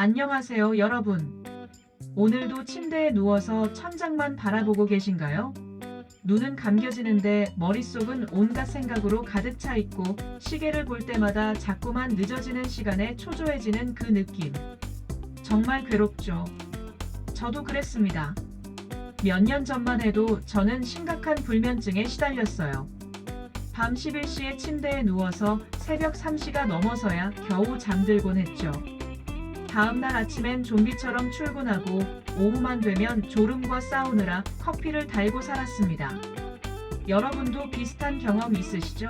안녕하세요, 여러분. 오늘도 침대에 누워서 천장만 바라보고 계신가요? 눈은 감겨지는데 머릿속은 온갖 생각으로 가득 차 있고 시계를 볼 때마다 자꾸만 늦어지는 시간에 초조해지는 그 느낌. 정말 괴롭죠. 저도 그랬습니다. 몇 년 전만 해도 저는 심각한 불면증에 시달렸어요. 밤 11시에 침대에 누워서 새벽 3시가 넘어서야 겨우 잠들곤 했죠. 다음날 아침엔 좀비처럼 출근하고 오후만 되면 졸음과 싸우느라 커피를 달고 살았습니다. 여러분도 비슷한 경험 있으시죠?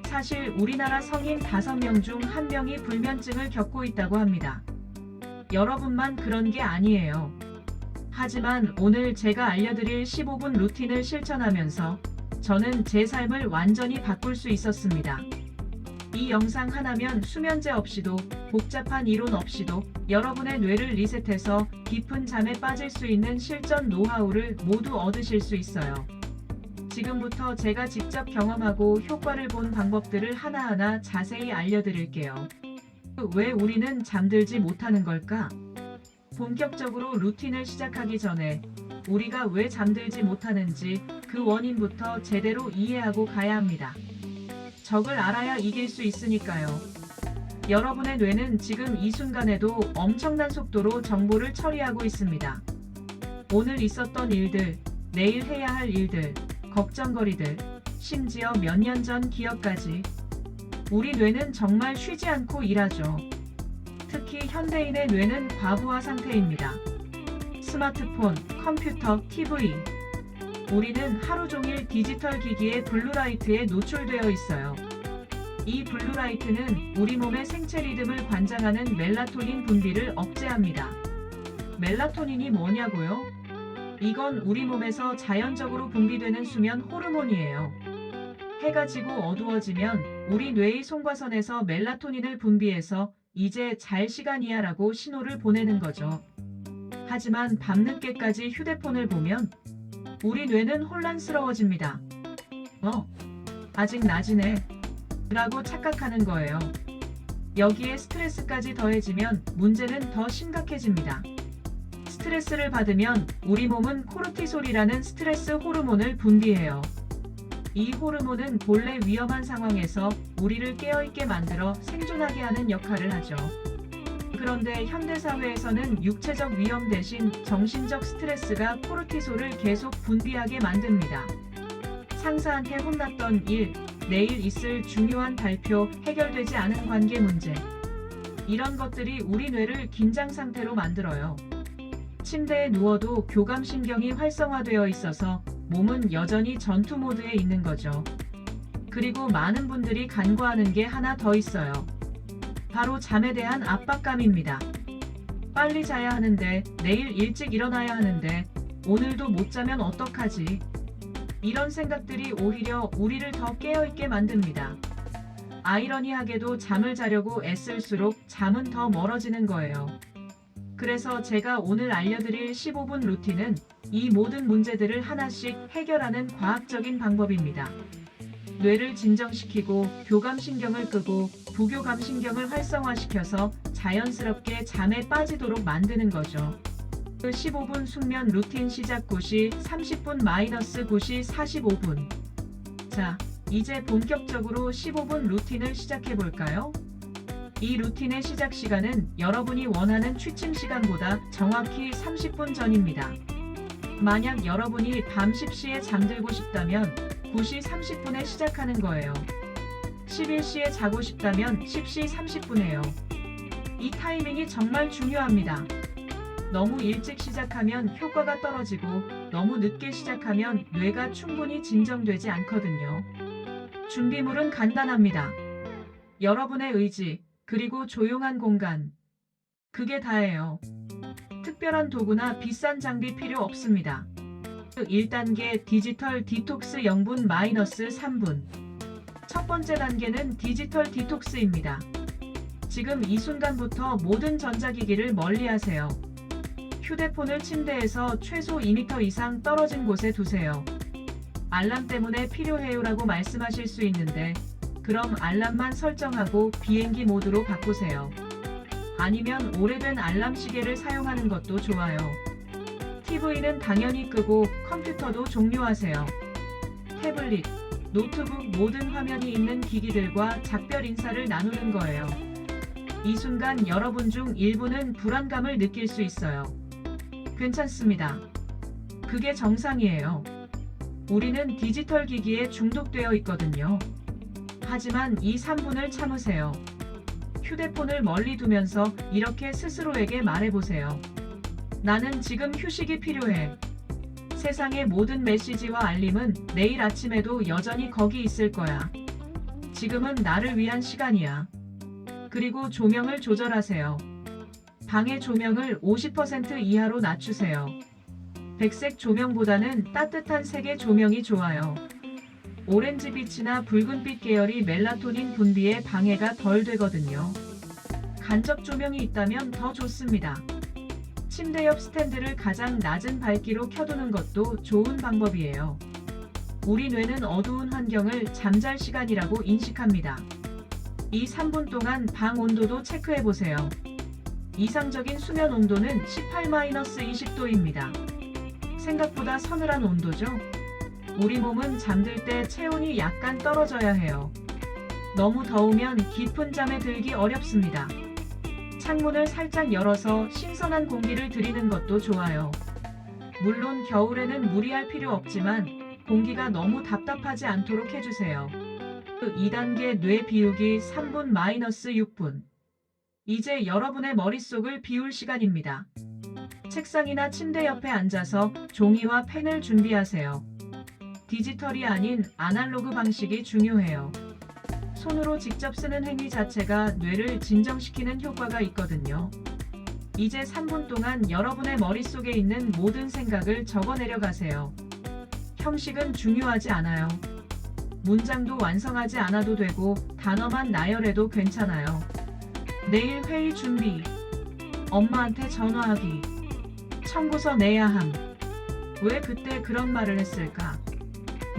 사실 우리나라 성인 5명 중 1명이 불면증을 겪고 있다고 합니다. 여러분만 그런 게 아니에요. 하지만 오늘 제가 알려드릴 15분 루틴을 실천하면서 저는 제 삶을 완전히 바꿀 수 있었습니다. 이 영상 하나면 수면제 없이도 복잡한 이론 없이도 여러분의 뇌를 리셋해서 깊은 잠에 빠질 수 있는 실전 노하우를 모두 얻으실 수 있어요. 지금부터 제가 직접 경험하고 효과를 본 방법들을 하나하나 자세히 알려드릴게요. 왜 우리는 잠들지 못하는 걸까? 본격적으로 루틴을 시작하기 전에 우리가 왜 잠들지 못하는지 그 원인부터 제대로 이해하고 가야 합니다. 적을 알아야 이길 수 있으니까요. 여러분의 뇌는 지금 이 순간에도 엄청난 속도로 정보를 처리하고 있습니다. 오늘 있었던 일들, 내일 해야 할 일들, 걱정거리들, 심지어 몇 년 전 기억까지. 우리 뇌는 정말 쉬지 않고 일하죠. 특히 현대인의 뇌는 과부하 상태입니다. 스마트폰, 컴퓨터, TV. 우리는 하루 종일 디지털 기기의 블루라이트에 노출되어 있어요. 이 블루라이트는 우리 몸의 생체 리듬을 관장하는 멜라토닌 분비를 억제합니다. 멜라토닌이 뭐냐고요? 이건 우리 몸에서 자연적으로 분비되는 수면 호르몬이에요. 해가 지고 어두워지면 우리 뇌의 송과선에서 멜라토닌을 분비해서 이제 잘 시간이야 라고 신호를 보내는 거죠. 하지만 밤늦게까지 휴대폰을 보면 우리 뇌는 혼란스러워집니다. 아직 낮이네 라고 착각하는 거예요. 여기에 스트레스까지 더해지면 문제는 더 심각해집니다. 스트레스를 받으면 우리 몸은 코르티솔이라는 스트레스 호르몬을 분비해요. 이 호르몬은 본래 위험한 상황에서 우리를 깨어있게 만들어 생존하게 하는 역할을 하죠. 그런데 현대사회에서는 육체적 위험 대신 정신적 스트레스가 코르티솔을 계속 분비하게 만듭니다. 상사한테 혼났던 일, 내일 있을 중요한 발표, 해결되지 않은 관계 문제. 이런 것들이 우리 뇌를 긴장 상태로 만들어요. 침대에 누워도 교감신경이 활성화되어 있어서 몸은 여전히 전투 모드에 있는 거죠. 그리고 많은 분들이 간과하는 게 하나 더 있어요. 바로 잠에 대한 압박감입니다. 빨리 자야 하는데, 내일 일찍 일어나야 하는데, 오늘도 못 자면 어떡하지? 이런 생각들이 오히려 우리를 더 깨어있게 만듭니다. 아이러니하게도 잠을 자려고 애쓸수록 잠은 더 멀어지는 거예요. 그래서 제가 오늘 알려드릴 15분 루틴은 이 모든 문제들을 하나씩 해결하는 과학적인 방법입니다. 뇌를 진정시키고 교감신경을 끄고 부교감신경을 활성화시켜서 자연스럽게 잠에 빠지도록 만드는 거죠. 그 15분 숙면 루틴 시작 9시 30분 마이너스 9시 45분. 자, 이제 본격적으로 15분 루틴을 시작해볼까요? 이 루틴의 시작 시간은 여러분이 원하는 취침 시간보다 정확히 30분 전입니다. 만약 여러분이 밤 10시에 잠들고 싶다면 9시 30분에 시작하는 거예요. 11시에 자고 싶다면 10시 30분에요. 이 타이밍이 정말 중요합니다. 너무 일찍 시작하면 효과가 떨어지고 너무 늦게 시작하면 뇌가 충분히 진정되지 않거든요. 준비물은 간단합니다. 여러분의 의지, 그리고 조용한 공간. 그게 다예요. 특별한 도구나 비싼 장비 필요 없습니다. 1단계 디지털 디톡스 영분 마이너스 3분. 첫 번째 단계는 디지털 디톡스입니다. 지금 이 순간부터 모든 전자기기를 멀리하세요. 휴대폰을 침대에서 최소 2m 이상 떨어진 곳에 두세요. 알람 때문에 필요해요라고 말씀하실 수 있는데 그럼 알람만 설정하고 비행기 모드로 바꾸세요. 아니면 오래된 알람 시계를 사용하는 것도 좋아요. TV는 당연히 끄고 컴퓨터도 종료하세요. 태블릿, 노트북 모든 화면이 있는 기기들과 작별 인사를 나누는 거예요. 이 순간 여러분 중 일부는 불안감을 느낄 수 있어요. 괜찮습니다. 그게 정상이에요. 우리는 디지털 기기에 중독되어 있거든요. 하지만 이 3분을 참으세요. 휴대폰을 멀리 두면서 이렇게 스스로에게 말해보세요. 나는 지금 휴식이 필요해. 세상의 모든 메시지와 알림은 내일 아침에도 여전히 거기 있을 거야. 지금은 나를 위한 시간이야. 그리고 조명을 조절하세요. 방의 조명을 50% 이하로 낮추세요. 백색 조명보다는 따뜻한 색의 조명이 좋아요. 오렌지빛이나 붉은빛 계열이 멜라토닌 분비에 방해가 덜 되거든요. 간접 조명이 있다면 더 좋습니다. 침대 옆 스탠드를 가장 낮은 밝기로 켜두는 것도 좋은 방법이에요. 우리 뇌는 어두운 환경을 잠잘 시간이라고 인식합니다. 이 3분 동안 방 온도도 체크해보세요. 이상적인 수면 온도는 18-20도입니다. 생각보다 서늘한 온도죠? 우리 몸은 잠들 때 체온이 약간 떨어져야 해요. 너무 더우면 깊은 잠에 들기 어렵습니다. 창문을 살짝 열어서 신선한 공기를 들이는 것도 좋아요. 물론 겨울에는 무리할 필요 없지만 공기가 너무 답답하지 않도록 해주세요. 2단계 뇌 비우기 3분-6분. 이제 여러분의 머릿속을 비울 시간입니다. 책상이나 침대 옆에 앉아서 종이와 펜을 준비하세요. 디지털이 아닌 아날로그 방식이 중요해요. 손으로 직접 쓰는 행위 자체가 뇌를 진정시키는 효과가 있거든요. 이제 3분 동안 여러분의 머릿속에 있는 모든 생각을 적어내려 가세요. 형식은 중요하지 않아요. 문장도 완성하지 않아도 되고 단어만 나열해도 괜찮아요. 내일 회의 준비, 엄마한테 전화하기, 청구서 내야 함. 왜 그때 그런 말을 했을까?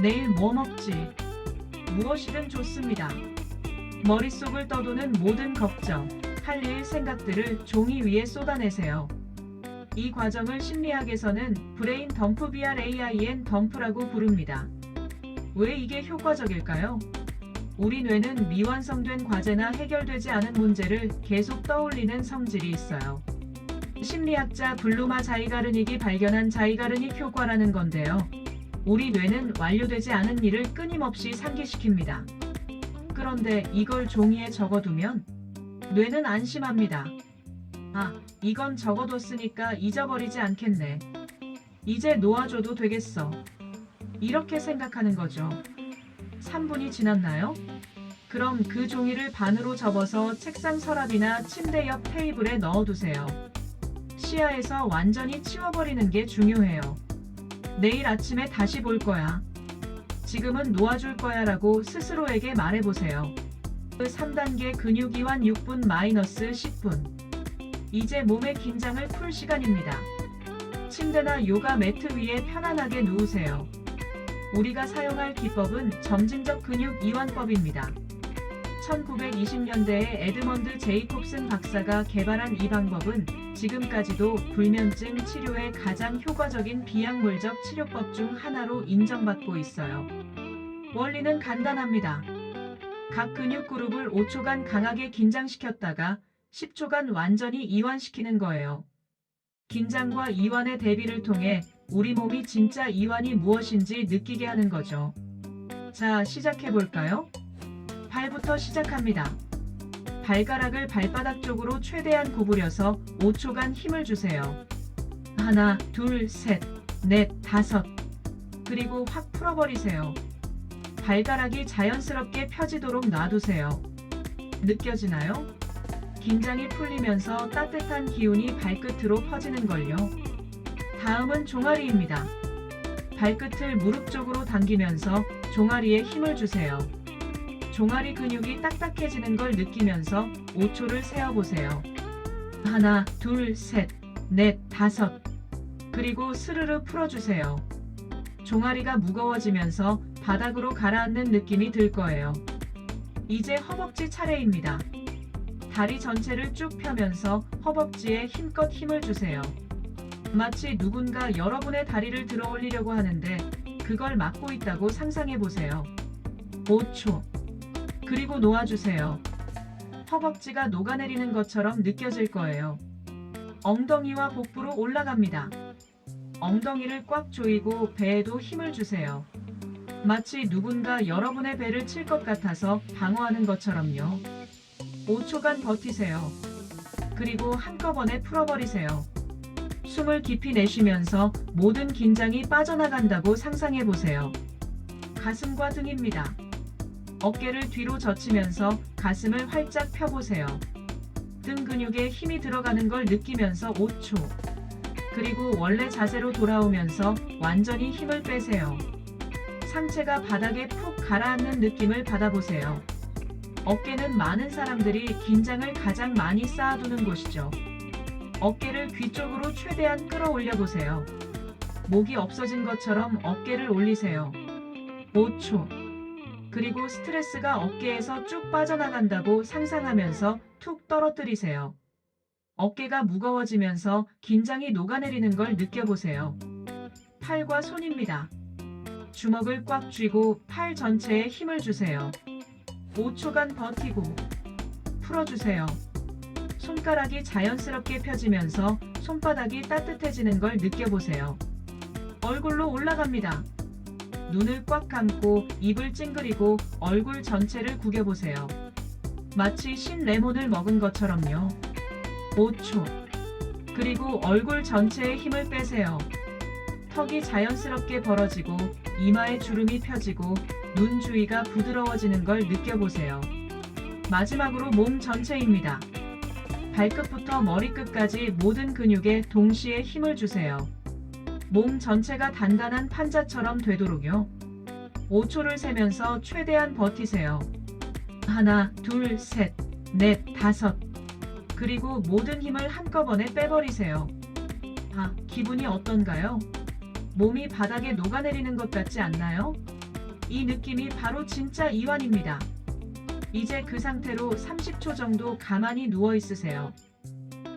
내일 뭐 먹지? 무엇이든 좋습니다. 머릿속을 떠도는 모든 걱정, 할 일 생각들을 종이 위에 쏟아내세요. 이 과정을 심리학에서는 브레인 덤프 BRAIN 덤프라고 부릅니다. 왜 이게 효과적일까요? 우리 뇌는 미완성된 과제나 해결되지 않은 문제를 계속 떠올리는 성질이 있어요. 심리학자 블루마 자이가르닉이 발견한 자이가르닉 효과라는 건데요. 우리 뇌는 완료되지 않은 일을 끊임없이 상기시킵니다. 그런데 이걸 종이에 적어두면 뇌는 안심합니다. 아, 이건 적어뒀으니까 잊어버리지 않겠네. 이제 놓아줘도 되겠어. 이렇게 생각하는 거죠. 3분이 지났나요? 그럼 그 종이를 반으로 접어서 책상 서랍이나 침대 옆 테이블에 넣어두세요. 시야에서 완전히 치워버리는 게 중요해요. 내일 아침에 다시 볼 거야. 지금은 놓아줄 거야 라고 스스로에게 말해보세요. 3단계 근육 이완 6분-10분. 이제 몸의 긴장을 풀 시간입니다. 침대나 요가 매트 위에 편안하게 누우세요. 우리가 사용할 기법은 점진적 근육 이완법입니다. 1920년대에 에드먼드 제이콥슨 박사가 개발한 이 방법은 지금까지도 불면증 치료에 가장 효과적인 비약물적 치료법 중 하나로 인정받고 있어요. 원리는 간단합니다. 각 근육 그룹을 5초간 강하게 긴장시켰다가 10초간 완전히 이완시키는 거예요. 긴장과 이완의 대비를 통해 우리 몸이 진짜 이완이 무엇인지 느끼게 하는 거죠. 자, 시작해볼까요? 발부터 시작합니다. 발가락을 발바닥 쪽으로 최대한 구부려서 5초간 힘을 주세요. 하나, 둘, 셋, 넷, 다섯. 그리고 확 풀어버리세요. 발가락이 자연스럽게 펴지도록 놔두세요. 느껴지나요? 긴장이 풀리면서 따뜻한 기운이 발끝으로 퍼지는걸요. 다음은 종아리입니다. 발끝을 무릎 쪽으로 당기면서 종아리에 힘을 주세요. 종아리 근육이 딱딱해지는 걸 느끼면서 5초를 세어보세요. 하나, 둘, 셋, 넷, 다섯. 그리고 스르르 풀어주세요. 종아리가 무거워지면서 바닥으로 가라앉는 느낌이 들 거예요. 이제 허벅지 차례입니다. 다리 전체를 쭉 펴면서 허벅지에 힘껏 힘을 주세요. 마치 누군가 여러분의 다리를 들어 올리려고 하는데 그걸 막고 있다고 상상해 보세요. 5초. 그리고 놓아주세요. 허벅지가 녹아내리는 것처럼 느껴질 거예요. 엉덩이와 복부로 올라갑니다. 엉덩이를 꽉 조이고 배에도 힘을 주세요. 마치 누군가 여러분의 배를 칠 것 같아서 방어하는 것처럼요. 5초간 버티세요. 그리고 한꺼번에 풀어버리세요. 숨을 깊이 내쉬면서 모든 긴장이 빠져나간다고 상상해 보세요. 가슴과 등입니다. 어깨를 뒤로 젖히면서 가슴을 활짝 펴보세요. 등 근육에 힘이 들어가는 걸 느끼면서 5초. 그리고 원래 자세로 돌아오면서 완전히 힘을 빼세요. 상체가 바닥에 푹 가라앉는 느낌을 받아보세요. 어깨는 많은 사람들이 긴장을 가장 많이 쌓아두는 곳이죠. 어깨를 귀 쪽으로 최대한 끌어올려 보세요. 목이 없어진 것처럼 어깨를 올리세요. 5초. 그리고 스트레스가 어깨에서 쭉 빠져나간다고 상상하면서 툭 떨어뜨리세요. 어깨가 무거워지면서 긴장이 녹아내리는 걸 느껴보세요. 팔과 손입니다. 주먹을 꽉 쥐고 팔 전체에 힘을 주세요. 5초간 버티고 풀어주세요. 손가락이 자연스럽게 펴지면서 손바닥이 따뜻해지는 걸 느껴보세요. 얼굴로 올라갑니다. 눈을 꽉 감고 입을 찡그리고 얼굴 전체를 구겨보세요. 마치 신 레몬을 먹은 것처럼요. 5초. 그리고 얼굴 전체에 힘을 빼세요. 턱이 자연스럽게 벌어지고 이마에 주름이 펴지고 눈 주위가 부드러워지는 걸 느껴보세요. 마지막으로 몸 전체입니다. 발끝부터 머리끝까지 모든 근육에 동시에 힘을 주세요. 몸 전체가 단단한 판자처럼 되도록요. 5초를 세면서 최대한 버티세요. 하나, 둘, 셋, 넷, 다섯. 그리고 모든 힘을 한꺼번에 빼버리세요. 기분이 어떤가요? 몸이 바닥에 녹아내리는 것 같지 않나요? 이 느낌이 바로 진짜 이완입니다. 이제 그 상태로 30초 정도 가만히 누워 있으세요.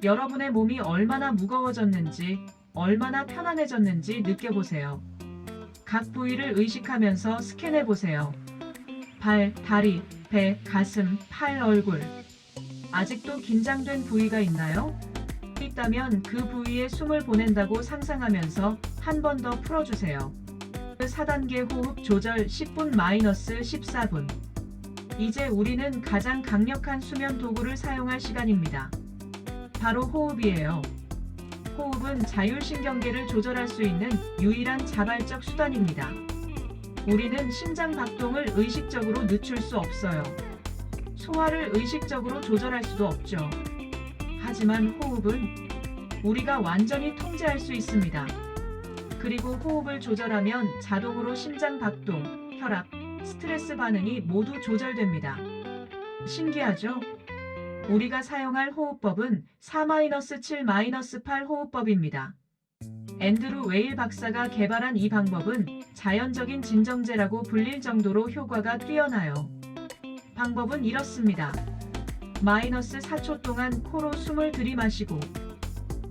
여러분의 몸이 얼마나 무거워졌는지, 얼마나 편안해졌는지 느껴보세요. 각 부위를 의식하면서 스캔해 보세요. 발, 다리, 배, 가슴, 팔, 얼굴. 아직도 긴장된 부위가 있나요? 있다면 그 부위에 숨을 보낸다고 상상하면서 한 번 더 풀어주세요. 4단계 호흡 조절 10분-14분. 이제 우리는 가장 강력한 수면 도구를 사용할 시간입니다. 바로 호흡이에요. 호흡은 자율신경계를 조절할 수 있는 유일한 자발적 수단입니다. 우리는 심장 박동을 의식적으로 늦출 수 없어요. 소화를 의식적으로 조절할 수도 없죠. 하지만 호흡은 우리가 완전히 통제할 수 있습니다. 그리고 호흡을 조절하면 자동으로 심장 박동, 혈압, 스트레스 반응이 모두 조절됩니다. 신기하죠? 우리가 사용할 호흡법은 4-7-8 호흡법입니다. 앤드루 웨일 박사가 개발한 이 방법은 자연적인 진정제라고 불릴 정도로 효과가 뛰어나요. 방법은 이렇습니다. -4초 동안 코로 숨을 들이마시고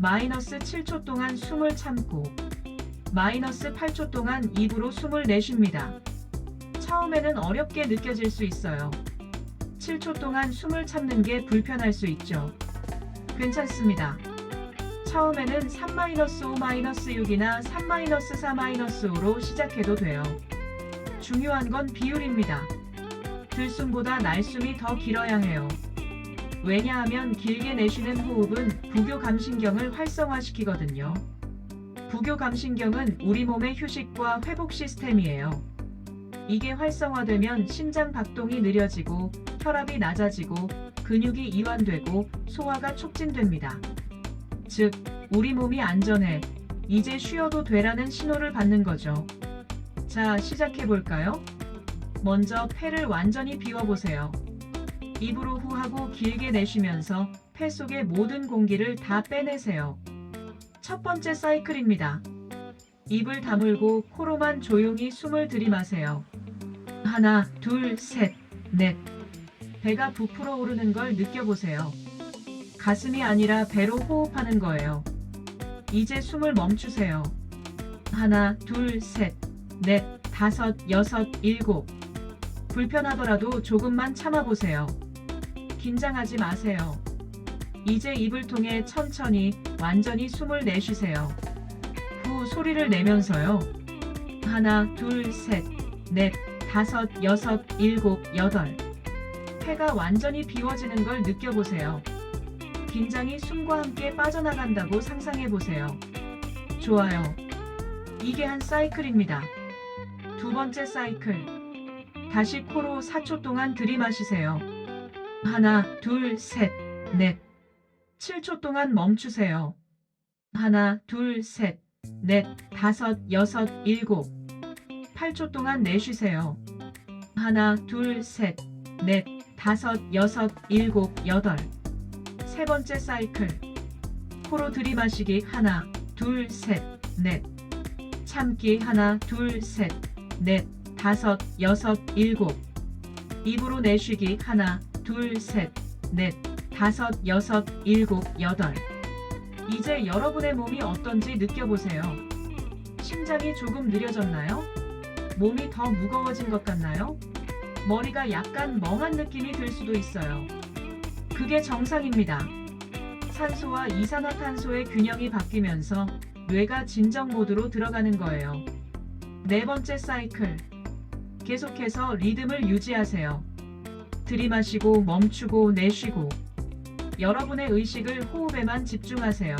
-7초 동안 숨을 참고 -8초 동안 입으로 숨을 내쉽니다. 처음에는 어렵게 느껴질 수 있어요. 7초 동안 숨을 참는 게 불편할 수 있죠. 괜찮습니다. 처음에는 3-5-6이나 3-4-5로 시작해도 돼요. 중요한 건 비율입니다. 들숨보다 날숨이 더 길어야 해요. 왜냐하면 길게 내쉬는 호흡은 부교감신경을 활성화시키거든요. 부교감신경은 우리 몸의 휴식과 회복 시스템이에요. 이게 활성화되면 심장 박동이 느려지고 혈압이 낮아지고 근육이 이완되고 소화가 촉진됩니다. 즉, 우리 몸이 안전해. 이제 쉬어도 되라는 신호를 받는 거죠. 자, 시작해볼까요? 먼저 폐를 완전히 비워보세요. 입으로 후하고 길게 내쉬면서 폐 속의 모든 공기를 다 빼내세요. 첫 번째 사이클입니다. 입을 다물고 코로만 조용히 숨을 들이마세요. 하나, 둘, 셋, 넷. 배가 부풀어 오르는 걸 느껴보세요. 가슴이 아니라 배로 호흡하는 거예요. 이제 숨을 멈추세요. 하나, 둘, 셋, 넷, 다섯, 여섯, 일곱. 불편하더라도 조금만 참아보세요. 긴장하지 마세요. 이제 입을 통해 천천히 완전히 숨을 내쉬세요. 후 소리를 내면서요. 하나, 둘, 셋, 넷, 다섯, 여섯, 일곱, 여덟. 폐가 완전히 비워지는 걸 느껴보세요. 긴장이 숨과 함께 빠져나간다고 상상해보세요. 좋아요. 이게 한 사이클입니다. 두 번째 사이클. 다시 코로 4초 동안 들이마시세요. 하나, 둘, 셋, 넷. 7초 동안 멈추세요. 하나, 둘, 셋, 넷, 다섯, 여섯, 일곱. 8초 동안 내쉬세요. 하나, 둘, 셋, 넷, 다섯, 여섯, 일곱, 여덟. 세 번째 사이클. 코로 들이마시기 하나, 둘, 셋, 넷. 참기 하나, 둘, 셋, 넷, 다섯, 여섯, 일곱. 입으로 내쉬기 하나, 둘, 셋, 넷, 다섯, 여섯, 일곱, 여덟. 이제 여러분의 몸이 어떤지 느껴보세요. 심장이 조금 느려졌나요? 몸이 더 무거워진 것 같나요? 머리가 약간 멍한 느낌이 들 수도 있어요. 그게 정상입니다. 산소와 이산화탄소의 균형이 바뀌면서 뇌가 진정 모드로 들어가는 거예요. 네 번째 사이클. 계속해서 리듬을 유지하세요. 들이마시고 멈추고 내쉬고. 여러분의 의식을 호흡에만 집중하세요.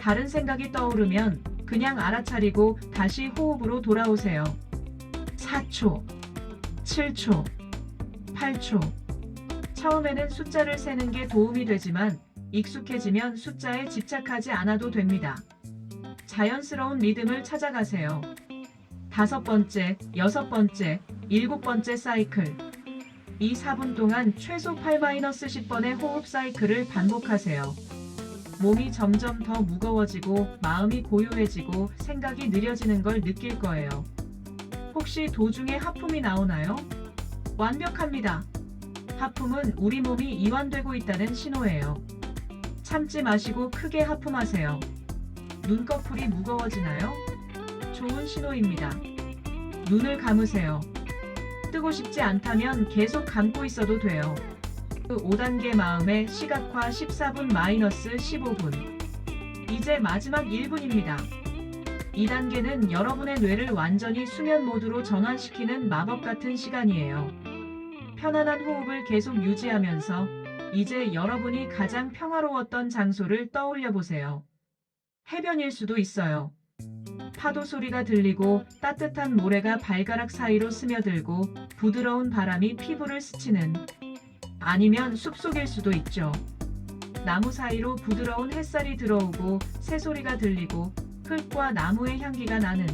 다른 생각이 떠오르면 그냥 알아차리고 다시 호흡으로 돌아오세요. 4초, 7초, 8초. 처음에는 숫자를 세는 게 도움이 되지만 익숙해지면 숫자에 집착하지 않아도 됩니다. 자연스러운 리듬을 찾아가세요. 다섯 번째, 여섯 번째, 일곱 번째 사이클. 이 4분 동안 최소 8-10번의 호흡 사이클을 반복하세요. 몸이 점점 더 무거워지고 마음이 고요해지고 생각이 느려지는 걸 느낄 거예요. 혹시 도중에 하품이 나오나요? 완벽합니다. 하품은 우리 몸이 이완되고 있다는 신호예요. 참지 마시고 크게 하품하세요. 눈꺼풀이 무거워지나요? 좋은 신호입니다. 눈을 감으세요. 뜨고 싶지 않다면 계속 감고 있어도 돼요. 5단계 마음의 시각화 14분-15분. 이제 마지막 1분입니다. 2단계는 여러분의 뇌를 완전히 수면 모드로 전환시키는 마법 같은 시간이에요. 편안한 호흡을 계속 유지하면서 이제 여러분이 가장 평화로웠던 장소를 떠올려 보세요. 해변일 수도 있어요. 파도 소리가 들리고 따뜻한 모래가 발가락 사이로 스며들고 부드러운 바람이 피부를 스치는. 아니면 숲속일 수도 있죠. 나무 사이로 부드러운 햇살이 들어오고 새소리가 들리고 흙과 나무의 향기가 나는.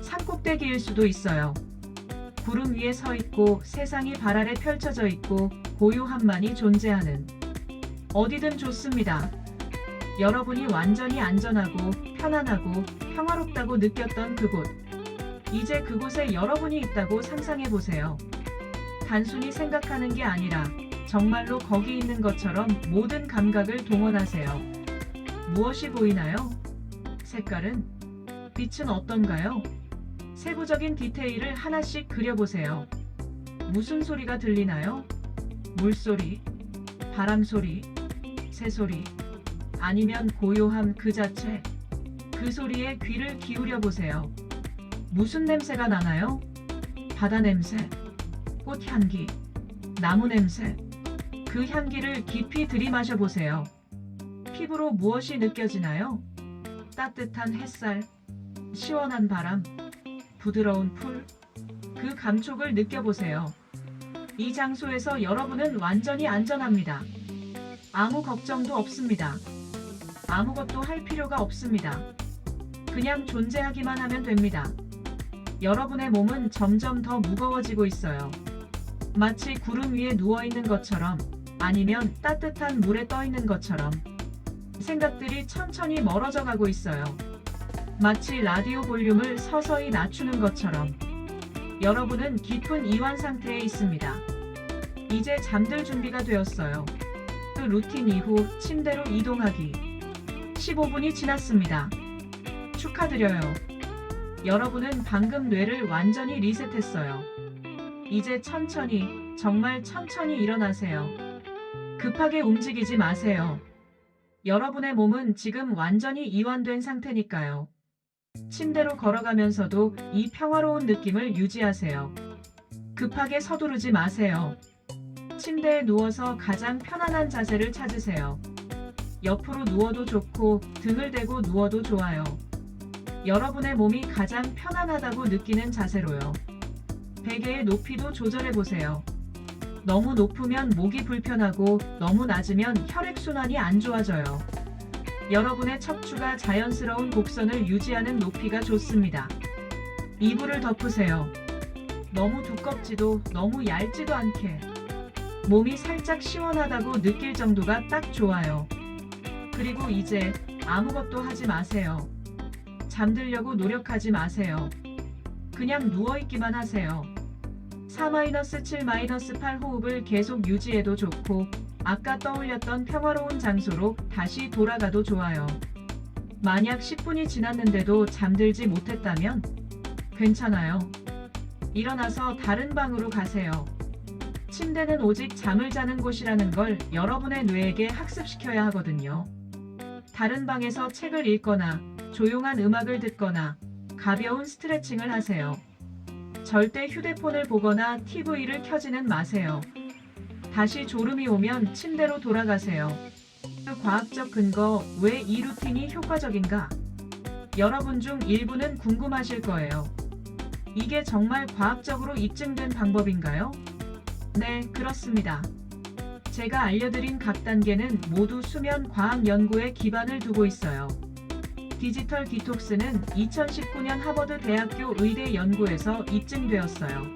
산꼭대기일 수도 있어요. 구름 위에 서 있고 세상이 발 아래 펼쳐져 있고 고요함만이 존재하는. 어디든 좋습니다. 여러분이 완전히 안전하고 편안하고 평화롭다고 느꼈던 그곳. 이제 그곳에 여러분이 있다고 상상해 보세요. 단순히 생각하는 게 아니라 정말로 거기 있는 것처럼 모든 감각을 동원하세요. 무엇이 보이나요? 색깔은? 빛은 어떤가요? 세부적인 디테일을 하나씩 그려보세요. 무슨 소리가 들리나요? 물소리, 바람소리, 새소리, 아니면 고요함 그 자체. 그 소리에 귀를 기울여 보세요. 무슨 냄새가 나나요? 바다 냄새, 꽃 향기, 나무 냄새. 그 향기를 깊이 들이마셔 보세요. 피부로 무엇이 느껴지나요? 따뜻한 햇살, 시원한 바람, 부드러운 풀. 그 감촉을 느껴보세요. 이 장소에서 여러분은 완전히 안전합니다. 아무 걱정도 없습니다. 아무것도 할 필요가 없습니다. 그냥 존재하기만 하면 됩니다. 여러분의 몸은 점점 더 무거워지고 있어요. 마치 구름 위에 누워있는 것처럼, 아니면 따뜻한 물에 떠있는 것처럼. 생각들이 천천히 멀어져 가고 있어요. 마치 라디오 볼륨을 서서히 낮추는 것처럼. 여러분은 깊은 이완 상태에 있습니다. 이제 잠들 준비가 되었어요. 그 루틴 이후 침대로 이동하기. 15분이 지났습니다. 축하드려요. 여러분은 방금 뇌를 완전히 리셋했어요. 이제 천천히, 정말 천천히 일어나세요. 급하게 움직이지 마세요. 여러분의 몸은 지금 완전히 이완된 상태니까요. 침대로 걸어가면서도 이 평화로운 느낌을 유지하세요. 급하게 서두르지 마세요. 침대에 누워서 가장 편안한 자세를 찾으세요. 옆으로 누워도 좋고 등을 대고 누워도 좋아요. 여러분의 몸이 가장 편안하다고 느끼는 자세로요. 베개의 높이도 조절해 보세요. 너무 높으면 목이 불편하고 너무 낮으면 혈액순환이 안 좋아져요. 여러분의 척추가 자연스러운 곡선을 유지하는 높이가 좋습니다. 이불을 덮으세요. 너무 두껍지도 너무 얇지도 않게. 몸이 살짝 시원하다고 느낄 정도가 딱 좋아요. 그리고 이제 아무것도 하지 마세요. 잠들려고 노력하지 마세요. 그냥 누워있기만 하세요. 4-7-8 호흡을 계속 유지해도 좋고 아까 떠올렸던 평화로운 장소로 다시 돌아가도 좋아요. 만약 10분이 지났는데도 잠들지 못했다면 괜찮아요. 일어나서 다른 방으로 가세요. 침대는 오직 잠을 자는 곳이라는 걸 여러분의 뇌에게 학습시켜야 하거든요. 다른 방에서 책을 읽거나 조용한 음악을 듣거나 가벼운 스트레칭을 하세요. 절대 휴대폰을 보거나 TV를 켜지는 마세요. 다시 졸음이 오면 침대로 돌아가세요. 그 과학적 근거, 왜 이 루틴이 효과적인가? 여러분 중 일부는 궁금하실 거예요. 이게 정말 과학적으로 입증된 방법인가요? 네, 그렇습니다. 제가 알려드린 각 단계는 모두 수면 과학 연구에 기반을 두고 있어요. 디지털 디톡스는 2019년 하버드 대학교 의대 연구에서 입증되었어요.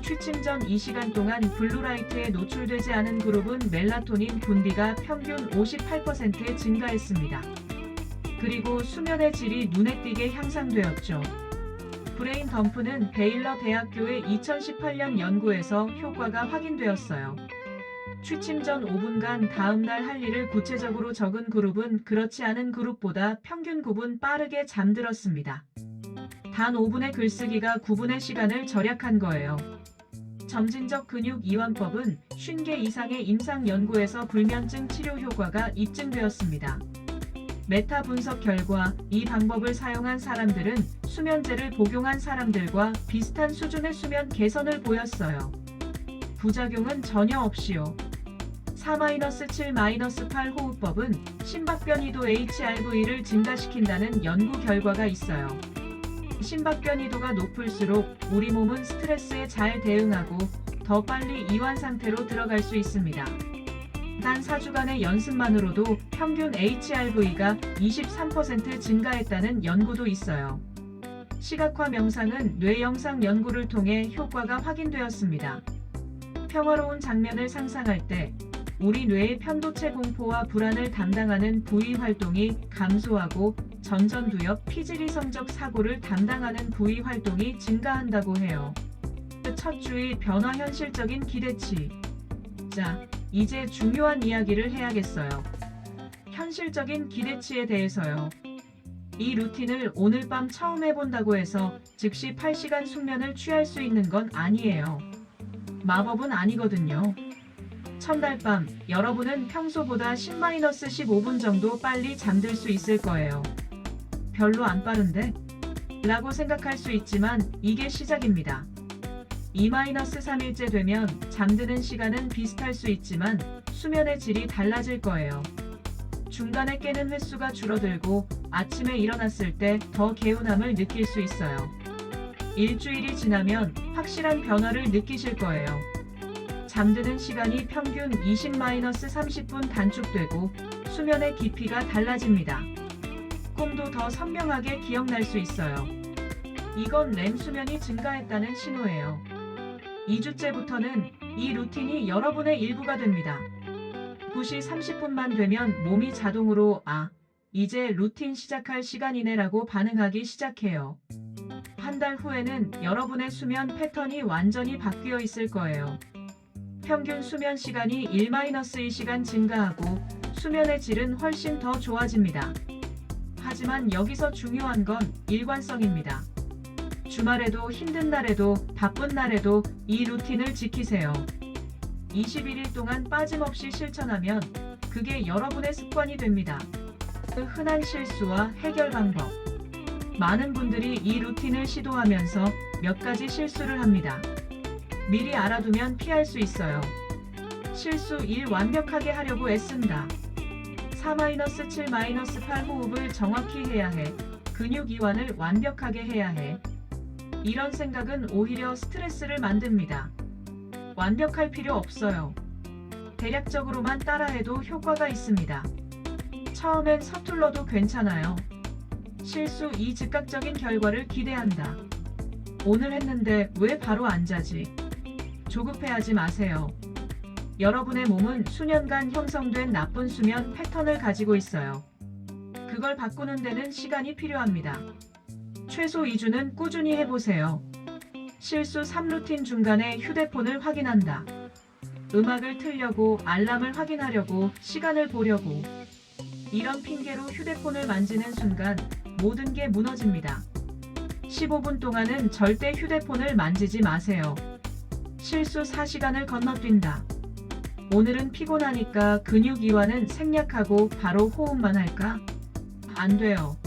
취침 전 2시간 동안 블루라이트에 노출되지 않은 그룹은 멜라토닌 분비가 평균 58% 증가했습니다. 그리고 수면의 질이 눈에 띄게 향상되었죠. 브레인 덤프는 베일러 대학교의 2018년 연구에서 효과가 확인되었어요. 취침 전 5분간 다음날 할 일을 구체적으로 적은 그룹은 그렇지 않은 그룹보다 평균 9분 빠르게 잠들었습니다. 단 5분의 글쓰기가 9분의 시간을 절약한 거예요. 점진적 근육 이완법은 50개 이상의 임상 연구에서 불면증 치료 효과가 입증되었습니다. 메타 분석 결과 이 방법을 사용한 사람들은 수면제를 복용한 사람들과 비슷한 수준의 수면 개선을 보였어요. 부작용은 전혀 없이요. 4-7-8 호흡법은 심박변이도 HRV를 증가시킨다는 연구 결과가 있어요. 심박변이도가 높을수록 우리 몸은 스트레스에 잘 대응하고 더 빨리 이완 상태로 들어갈 수 있습니다. 단 4주간의 연습만으로도 평균 HRV가 23% 증가했다는 연구도 있어요. 시각화 명상은 뇌 영상 연구를 통해 효과가 확인되었습니다. 평화로운 장면을 상상할 때 우리 뇌의 편도체 공포와 불안을 담당하는 부위 활동이 감소하고 전전두엽 피질이성적 사고를 담당하는 부위 활동이 증가한다고 해요. 첫 주의 변화 현실적인 기대치. 자, 이제 중요한 이야기를 해야겠어요. 현실적인 기대치에 대해서요. 이 루틴을 오늘 밤 처음 해본다고 해서 즉시 8시간 숙면을 취할 수 있는 건 아니에요. 마법은 아니거든요. 첫날 밤, 여러분은 평소보다 10-15분 정도 빨리 잠들 수 있을 거예요. 별로 안 빠른데? 라고 생각할 수 있지만 이게 시작입니다. 2-3일째 되면 잠드는 시간은 비슷할 수 있지만 수면의 질이 달라질 거예요. 중간에 깨는 횟수가 줄어들고 아침에 일어났을 때 더 개운함을 느낄 수 있어요. 일주일이 지나면 확실한 변화를 느끼실 거예요. 잠드는 시간이 평균 20-30분 단축되고 수면의 깊이가 달라집니다. 꿈도 더 선명하게 기억날 수 있어요. 이건 렘 수면이 증가했다는 신호예요. 2주째부터는 이 루틴이 여러분의 일부가 됩니다. 9시 30분만 되면 몸이 자동으로 이제 루틴 시작할 시간이네라고 반응하기 시작해요. 한 달 후에는 여러분의 수면 패턴이 완전히 바뀌어 있을 거예요. 평균 수면 시간이 1-2시간 증가하고 수면의 질은 훨씬 더 좋아집니다. 하지만 여기서 중요한 건 일관성입니다. 주말에도 힘든 날에도 바쁜 날에도 이 루틴을 지키세요. 21일 동안 빠짐없이 실천하면 그게 여러분의 습관이 됩니다. 그 흔한 실수와 해결 방법. 많은 분들이 이 루틴을 시도하면서 몇 가지 실수를 합니다. 미리 알아두면 피할 수 있어요. 실수 1. 완벽하게 하려고 애쓴다. 4-7-8 호흡을 정확히 해야 해. 근육 이완을 완벽하게 해야 해. 이런 생각은 오히려 스트레스를 만듭니다. 완벽할 필요 없어요. 대략적으로만 따라해도 효과가 있습니다. 처음엔 서툴러도 괜찮아요. 실수 2. 즉각적인 결과를 기대한다. 오늘 했는데 왜 바로 안 자지? 조급해하지 마세요. 여러분의 몸은 수년간 형성된 나쁜 수면 패턴을 가지고 있어요. 그걸 바꾸는 데는 시간이 필요합니다. 최소 2주는 꾸준히 해보세요. 실수 3. 루틴 중간에 휴대폰을 확인한다. 음악을 틀려고, 알람을 확인하려고, 시간을 보려고. 이런 핑계로 휴대폰을 만지는 순간 모든 게 무너집니다. 15분 동안은 절대 휴대폰을 만지지 마세요. 실수 4시간을 건너뛴다. 오늘은 피곤하니까 근육 이완은 생략하고 바로 호흡만 할까? 안 돼요.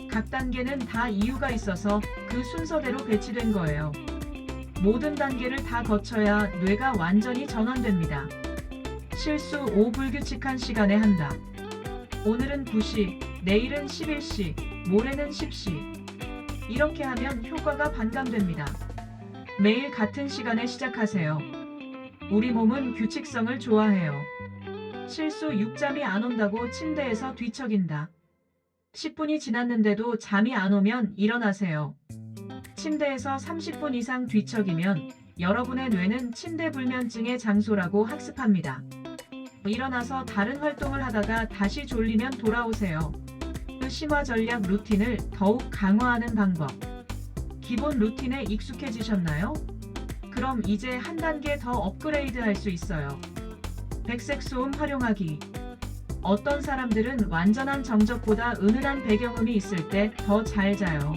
각 단계는 다 이유가 있어서 그 순서대로 배치된 거예요. 모든 단계를 다 거쳐야 뇌가 완전히 전환됩니다. 실수 5. 불규칙한 시간에 한다. 오늘은 9시, 내일은 11시, 모레는 10시. 이렇게 하면 효과가 반감됩니다. 매일 같은 시간에 시작하세요. 우리 몸은 규칙성을 좋아해요. 실수 6. 잠이 안 온다고 침대에서 뒤척인다. 10분이 지났는데도 잠이 안 오면 일어나세요. 침대에서 30분 이상 뒤척이면 여러분의 뇌는 침대 불면증의 장소라고 학습합니다. 일어나서 다른 활동을 하다가 다시 졸리면 돌아오세요. 그 심화 전략 루틴을 더욱 강화하는 방법. 기본 루틴에 익숙해지셨나요? 그럼 이제 한 단계 더 업그레이드 할 수 있어요. 백색 소음 활용하기. 어떤 사람들은 완전한 정적보다 은은한 배경음이 있을 때 더 잘 자요.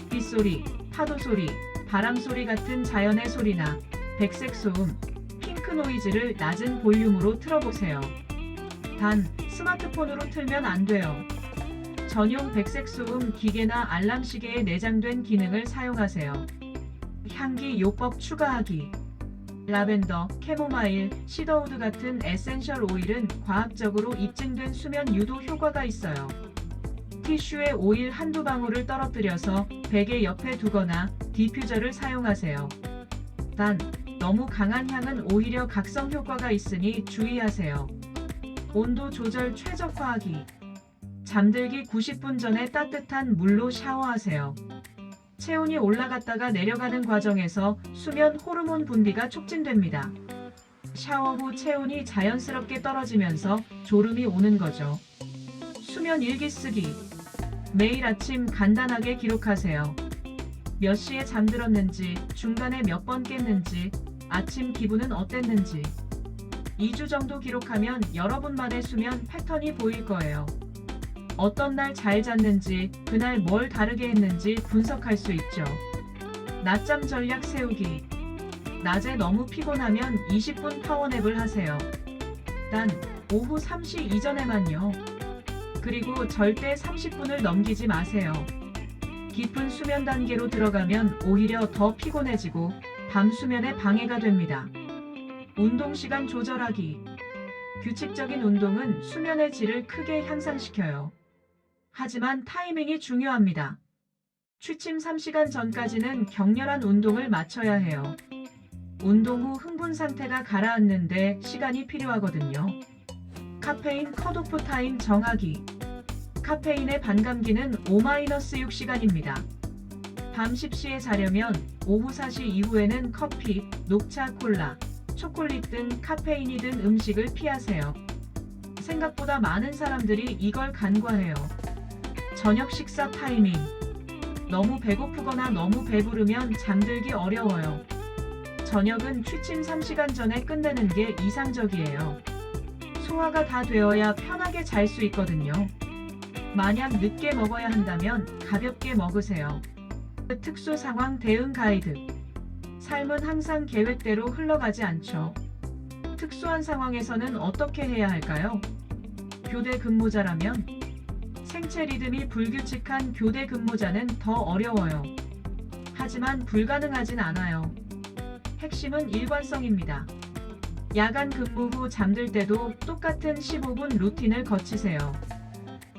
빗소리, 파도 소리, 바람 소리 같은 자연의 소리나 백색 소음, 핑크 노이즈를 낮은 볼륨으로 틀어보세요. 단, 스마트폰으로 틀면 안 돼요. 전용 백색 소음 기계나 알람 시계에 내장된 기능을 사용하세요. 향기 요법 추가하기. 라벤더, 캐모마일, 시더우드 같은 에센셜 오일은 과학적으로 입증된 수면 유도 효과가 있어요. 티슈에 오일 한두 방울을 떨어뜨려서 베개 옆에 두거나 디퓨저를 사용하세요. 단, 너무 강한 향은 오히려 각성 효과가 있으니 주의하세요. 온도 조절 최적화하기. 잠들기 90분 전에 따뜻한 물로 샤워하세요. 체온이 올라갔다가 내려가는 과정에서 수면 호르몬 분비가 촉진됩니다. 샤워 후 체온이 자연스럽게 떨어지면서 졸음이 오는 거죠. 수면 일기 쓰기. 매일 아침 간단하게 기록하세요. 몇 시에 잠들었는지, 중간에 몇 번 깼는지, 아침 기분은 어땠는지. 2주 정도 기록하면 여러분만의 수면 패턴이 보일 거예요. 어떤 날 잘 잤는지, 그날 뭘 다르게 했는지 분석할 수 있죠. 낮잠 전략 세우기. 낮에 너무 피곤하면 20분 파워냅을 하세요. 단, 오후 3시 이전에만요. 그리고 절대 30분을 넘기지 마세요. 깊은 수면 단계로 들어가면 오히려 더 피곤해지고 밤 수면에 방해가 됩니다. 운동 시간 조절하기. 규칙적인 운동은 수면의 질을 크게 향상시켜요. 하지만 타이밍이 중요합니다. 취침 3시간 전까지는 격렬한 운동을 마쳐야 해요. 운동 후 흥분 상태가 가라앉는데 시간이 필요하거든요. 카페인 컷오프 타임 정하기. 카페인의 반감기는 5-6시간입니다. 밤 10시에 자려면 오후 4시 이후에는 커피, 녹차, 콜라, 초콜릿 등 카페인이 든 음식을 피하세요. 생각보다 많은 사람들이 이걸 간과해요. 저녁 식사 타이밍. 너무 배고프거나 너무 배부르면 잠들기 어려워요. 저녁은 취침 3시간 전에 끝내는 게 이상적이에요. 소화가 다 되어야 편하게 잘 수 있거든요. 만약 늦게 먹어야 한다면 가볍게 먹으세요. 특수 상황 대응 가이드. 삶은 항상 계획대로 흘러가지 않죠. 특수한 상황에서는 어떻게 해야 할까요? 교대 근무자라면 생체 리듬이 불규칙한 교대 근무자는 더 어려워요. 하지만 불가능하진 않아요. 핵심은 일관성입니다. 야간 근무 후 잠들 때도 똑같은 15분 루틴을 거치세요.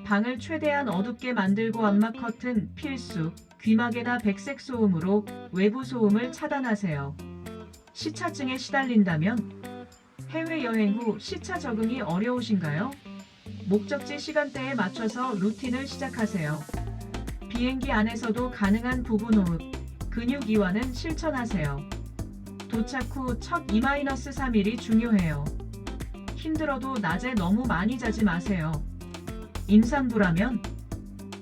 방을 최대한 어둡게 만들고 암막 커튼 필수, 귀마개나 백색 소음으로 외부 소음을 차단하세요. 시차증에 시달린다면 해외여행 후 시차 적응이 어려우신가요? 목적지 시간대에 맞춰서 루틴을 시작하세요. 비행기 안에서도 가능한 부분 호흡, 근육 이완은 실천하세요. 도착 후 첫 2-3일이 중요해요. 힘들어도 낮에 너무 많이 자지 마세요. 임산부라면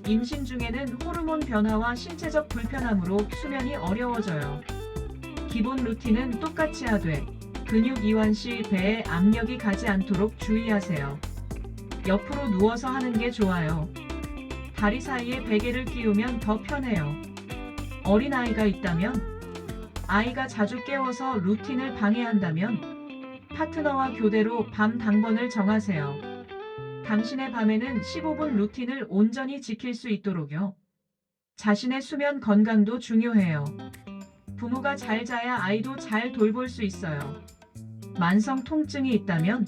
임신 중에는 호르몬 변화와 신체적 불편함으로 수면이 어려워져요. 기본 루틴은 똑같이 하되 근육 이완 시 배에 압력이 가지 않도록 주의하세요. 옆으로 누워서 하는 게 좋아요. 다리 사이에 베개를 끼우면 더 편해요. 어린아이가 있다면 아이가 자주 깨워서 루틴을 방해한다면 파트너와 교대로 밤 당번을 정하세요. 당신의 밤에는 15분 루틴을 온전히 지킬 수 있도록요. 자신의 수면 건강도 중요해요. 부모가 잘 자야 아이도 잘 돌볼 수 있어요. 만성 통증이 있다면,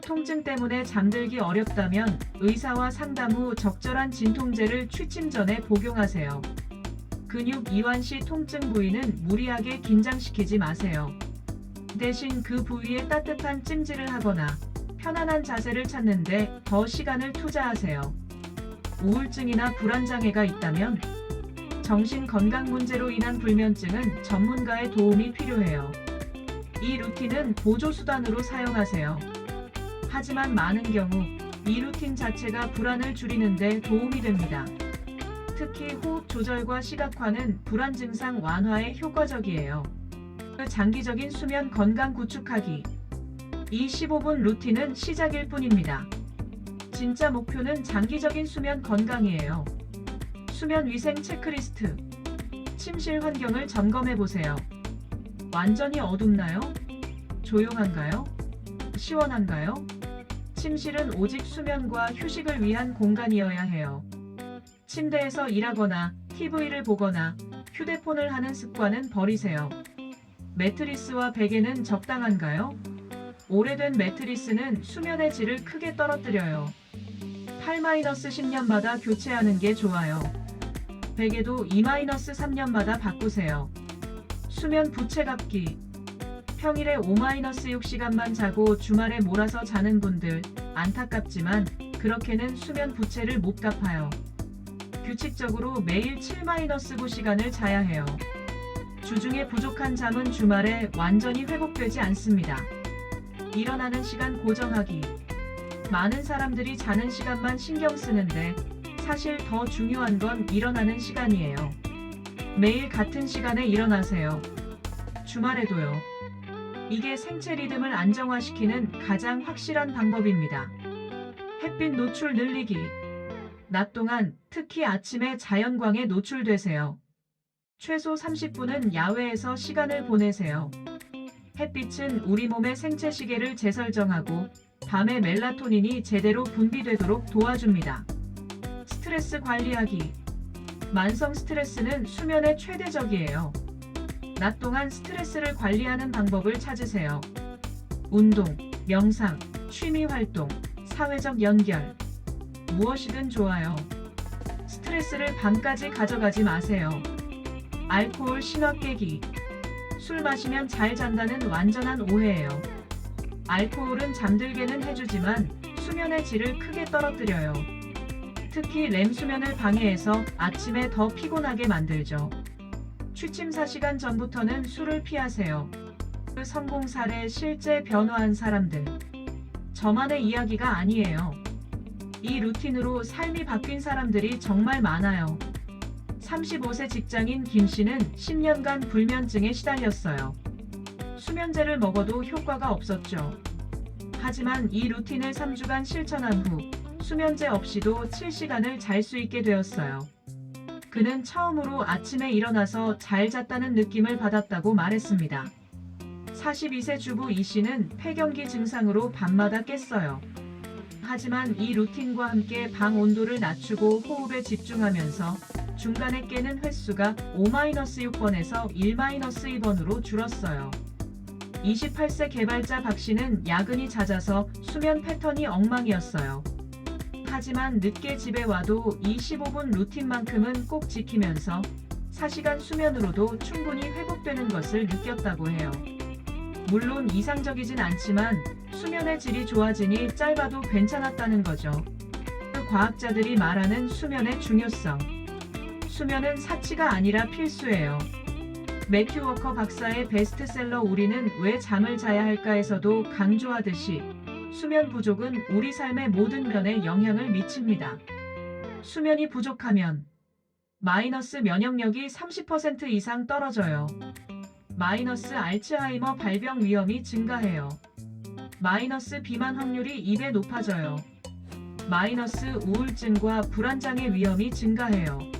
통증 때문에 잠들기 어렵다면 의사와 상담 후 적절한 진통제를 취침 전에 복용하세요. 근육 이완 시 통증 부위는 무리하게 긴장시키지 마세요. 대신 그 부위에 따뜻한 찜질을 하거나 편안한 자세를 찾는데 더 시간을 투자하세요. 우울증이나 불안장애가 있다면 정신 건강 문제로 인한 불면증은 전문가의 도움이 필요해요. 이 루틴은 보조 수단으로 사용하세요. 하지만 많은 경우 이 루틴 자체가 불안을 줄이는 데 도움이 됩니다. 특히 호흡 조절과 시각화는 불안 증상 완화에 효과적이에요. 장기적인 수면 건강 구축하기. 이 15분 루틴은 시작일 뿐입니다. 진짜 목표는 장기적인 수면 건강이에요. 수면 위생 체크리스트. 침실 환경을 점검해 보세요. 완전히 어둡나요? 조용한가요? 시원한가요? 침실은 오직 수면과 휴식을 위한 공간이어야 해요. 침대에서 일하거나 TV를 보거나 휴대폰을 하는 습관은 버리세요. 매트리스와 베개는 적당한가요? 오래된 매트리스는 수면의 질을 크게 떨어뜨려요. 8-10년마다 교체하는 게 좋아요. 베개도 2-3년마다 바꾸세요. 수면 부채갑기. 평일에 5-6시간만 자고 주말에 몰아서 자는 분들 안타깝지만 그렇게는 수면 부채를 못 갚아요. 규칙적으로 매일 7-9시간을 자야 해요. 주중에 부족한 잠은 주말에 완전히 회복되지 않습니다. 일어나는 시간 고정하기. 많은 사람들이 자는 시간만 신경 쓰는데 사실 더 중요한 건 일어나는 시간이에요. 매일 같은 시간에 일어나세요. 주말에도요. 이게 생체 리듬을 안정화시키는 가장 확실한 방법입니다. 햇빛 노출 늘리기. 낮 동안 특히 아침에 자연광에 노출되세요. 최소 30분은 야외에서 시간을 보내세요. 햇빛은 우리 몸의 생체 시계를 재설정하고 밤에 멜라토닌이 제대로 분비되도록 도와줍니다. 스트레스 관리하기. 만성 스트레스는 수면에 최대적이에요. 낮 동안 스트레스를 관리하는 방법을 찾으세요. 운동, 명상, 취미 활동, 사회적 연결. 무엇이든 좋아요. 스트레스를 밤까지 가져가지 마세요. 알코올 신화 깨기. 술 마시면 잘 잔다는 완전한 오해예요. 알코올은 잠들게는 해주지만 수면의 질을 크게 떨어뜨려요. 특히 렘 수면을 방해해서 아침에 더 피곤하게 만들죠. 취침 4시간 전부터는 술을 피하세요. 그 성공 사례 실제 변화한 사람들. 저만의 이야기가 아니에요. 이 루틴으로 삶이 바뀐 사람들이 정말 많아요. 35세 직장인 김 씨는 10년간 불면증에 시달렸어요. 수면제를 먹어도 효과가 없었죠. 하지만 이 루틴을 3주간 실천한 후 수면제 없이도 7시간을 잘 수 있게 되었어요. 그는 처음으로 아침에 일어나서 잘 잤다는 느낌을 받았다고 말했습니다. 42세 주부 이 씨는 폐경기 증상으로 밤마다 깼어요. 하지만 이 루틴과 함께 방 온도를 낮추고 호흡에 집중하면서 중간에 깨는 횟수가 5-6번에서 1-2번으로 줄었어요. 28세 개발자 박 씨는 야근이 잦아서 수면 패턴이 엉망이었어요. 하지만 늦게 집에 와도 이 15분 루틴만큼은 꼭 지키면서 4시간 수면으로도 충분히 회복되는 것을 느꼈다고 해요. 물론 이상적이진 않지만 수면의 질이 좋아지니 짧아도 괜찮았다는 거죠. 과학자들이 말하는 수면의 중요성. 수면은 사치가 아니라 필수예요. 매튜 워커 박사의 베스트셀러 우리는 왜 잠을 자야 할까에서도 강조하듯이 수면 부족은 우리 삶의 모든 면에 영향을 미칩니다. 수면이 부족하면 마이너스 면역력이 30% 이상 떨어져요. 마이너스 알츠하이머 발병 위험이 증가해요. 마이너스 비만 확률이 2배 높아져요. 마이너스 우울증과 불안장애 위험이 증가해요.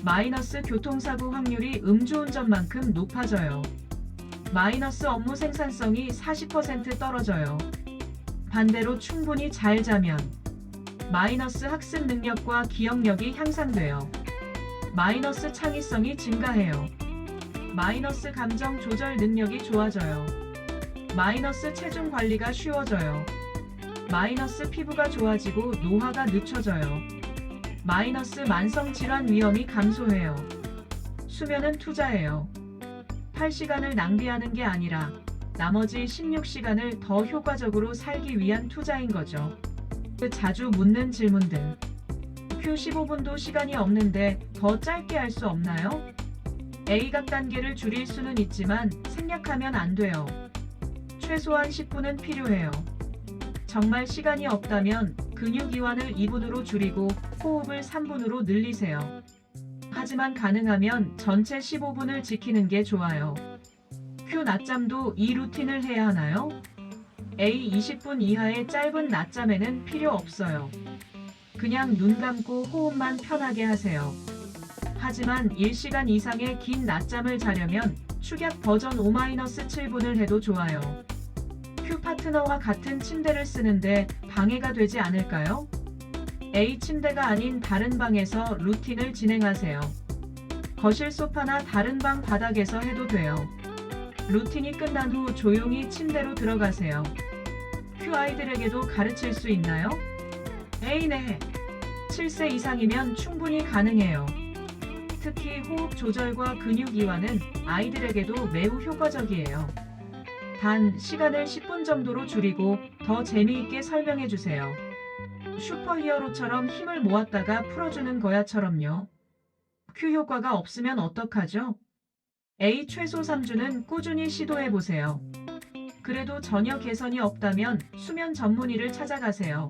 마이너스 교통사고 확률이 음주운전만큼 높아져요. 마이너스 업무 생산성이 40% 떨어져요. 반대로 충분히 잘 자면 마이너스 학습 능력과 기억력이 향상돼요. 마이너스 창의성이 증가해요. 마이너스 감정 조절 능력이 좋아져요. 마이너스 체중 관리가 쉬워져요. 마이너스 피부가 좋아지고 노화가 늦춰져요. 마이너스 만성 질환 위험이 감소해요. 수면은 투자예요. 8시간을 낭비하는 게 아니라 나머지 16시간을 더 효과적으로 살기 위한 투자인 거죠. 자주 묻는 질문들. q 15분도 시간이 없는데 더 짧게 할 수 없나요? A각 단계를 줄일 수는 있지만 생략하면 안 돼요. 최소한 10분은 필요해요. 정말 시간이 없다면 근육 이완을 2분으로 줄이고 호흡을 3분으로 늘리세요. 하지만 가능하면 전체 15분을 지키는 게 좋아요. q 낮잠도 이 루틴을 해야 하나요? A 20분 이하의 짧은 낮잠에는 필요 없어요. 그냥 눈 감고 호흡만 편하게 하세요. 하지만 1시간 이상의 긴 낮잠을 자려면 축약 버전 5-7분을 해도 좋아요. q 파트너와 같은 침대를 쓰는데 방해가 되지 않을까요? A 침대가 아닌 다른 방에서 루틴을 진행하세요. 거실 소파나 다른 방 바닥에서 해도 돼요. 루틴이 끝난 후 조용히 침대로 들어가세요. q 아이들에게도 가르칠 수 있나요? A 네. 7세 이상이면 충분히 가능해요. 특히 호흡 조절과 근육 이완은 아이들에게도 매우 효과적이에요. 단 시간을 10분 정도로 줄이고 더 재미있게 설명해 주세요. 슈퍼히어로처럼 힘을 모았다가 풀어주는 거야처럼요. q 효과가 없으면 어떡하죠? A 최소 3주는 꾸준히 시도해 보세요. 그래도 전혀 개선이 없다면 수면 전문의를 찾아가세요.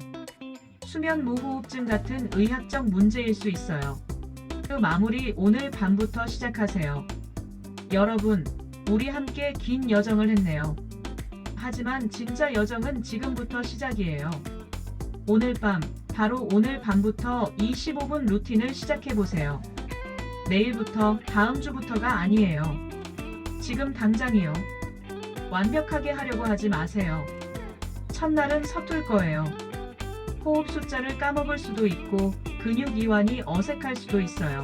수면 무호흡증 같은 의학적 문제일 수 있어요. 그 마무리 오늘 밤부터 시작하세요. 여러분, 우리 함께 긴 여정을 했네요. 하지만 진짜 여정은 지금부터 시작이에요. 오늘 밤, 바로 오늘 밤부터 이 15분 루틴을 시작해보세요. 내일부터, 다음 주부터가 아니에요. 지금 당장이요. 완벽하게 하려고 하지 마세요. 첫날은 서툴 거예요. 호흡 숫자를 까먹을 수도 있고 근육 이완이 어색할 수도 있어요.